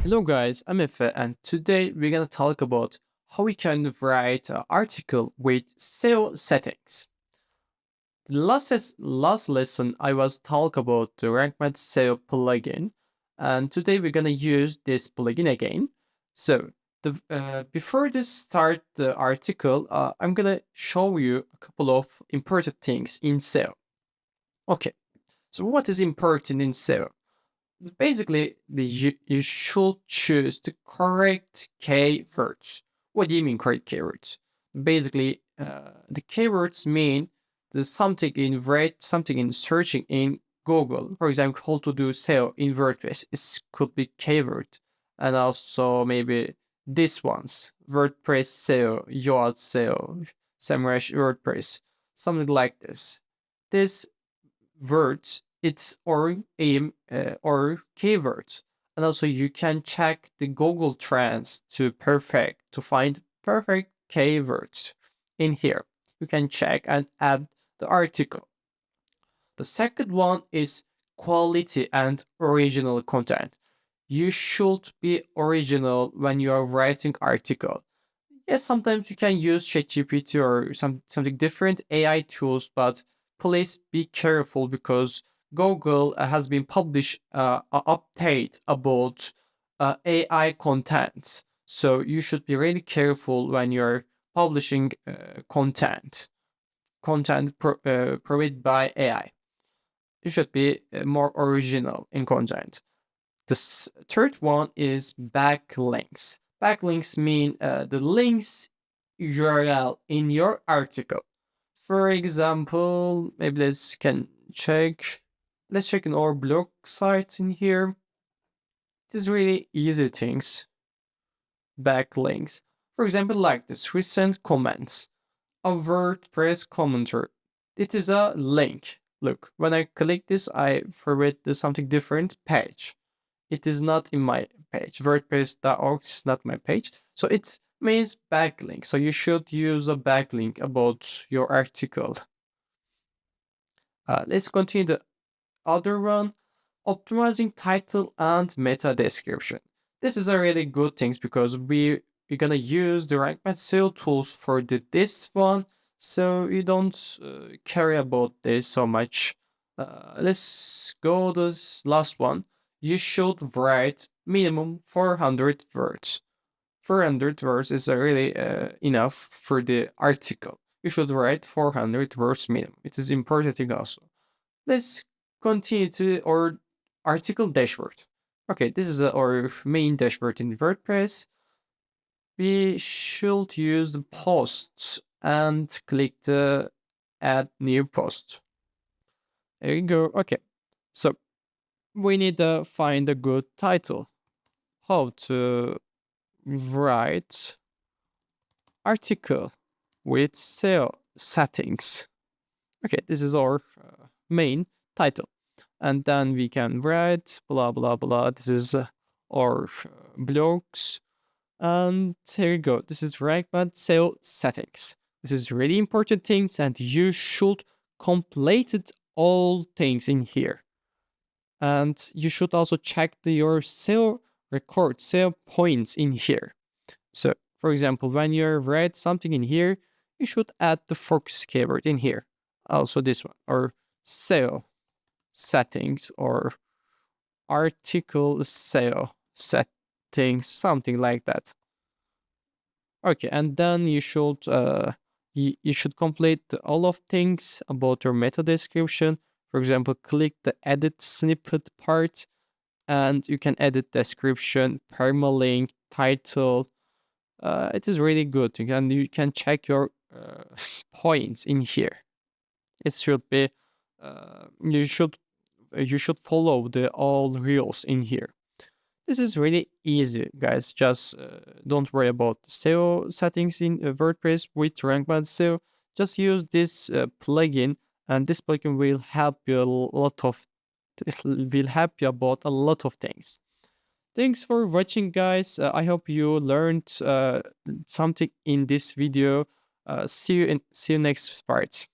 Hello guys, I'm Efe and today we're gonna talk about how we can write an article with SEO settings. The last lesson I was talk about the RankMath SEO plugin, and today we're gonna use this plugin again. So before this start the article, I'm gonna show you a couple of important things in SEO. Okay, so what is important in SEO? Basically, you should choose the correct keywords. What do you mean correct keywords? Basically, the keywords mean the something in something in searching in Google. For example, how to do SEO in WordPress. It could be keyword, and also maybe this ones WordPress SEO, Yacht SEO, SEMrush WordPress, something like this. This words it's or aim or keywords, and also you can check the Google Trends to find perfect keywords in here. You can check and add the article. The second one is quality and original content. You should be original when you are writing article. Yes, sometimes you can use ChatGPT or something different AI tools, but please be careful because Google has been published an update about AI content. So you should be really careful when you're publishing content provided by AI. You should be more original in content. The third one is backlinks. Backlinks mean the links URL in your article. For example, maybe let's check in our blog site in here. This is really easy things. Backlinks. For example, like this recent comments. A WordPress commenter. It is a link. Look, when I click this, I forward to something different page. It is not in my page. WordPress.org is not my page. So it means backlink. So you should use a backlink about your article. Let's continue the other one. Optimizing title and meta description. This is a really good thing because we're gonna use the RankMath SEO tools for this one, so you don't care about this so much. Let's go to this last one. You should write minimum 400 words. 400 words is really enough for the article. You should write 400 words minimum. It is important thing also. Let's continue to our article dashboard. Okay, this is our main dashboard in WordPress. We should use the posts and click the add new post. There you go. Okay, so we need to find a good title. How to write article with SEO settings. Okay, this is our main title. And then we can write blah, blah, blah. This is our blogs. And here you go. This is RankMath SEO settings. This is really important things and you should complete it all things in here. And you should also check your SEO record, SEO points in here. So for example, when you write something in here, you should add the focus keyword in here. Also this one, or SEO settings, or article SEO settings, something like that. Okay, and then you should complete all of things about your meta description. For example, click the edit snippet part, and you can edit description, permalink, title. It is really good, and you can check your points in here. It should be you should follow the all rules in here. This is really easy, guys. Just don't worry about SEO settings in WordPress with RankMath SEO. Just use this plugin, and this plugin will help you about a lot of things. Thanks for watching, guys. I hope you learned something in this video. See you next part.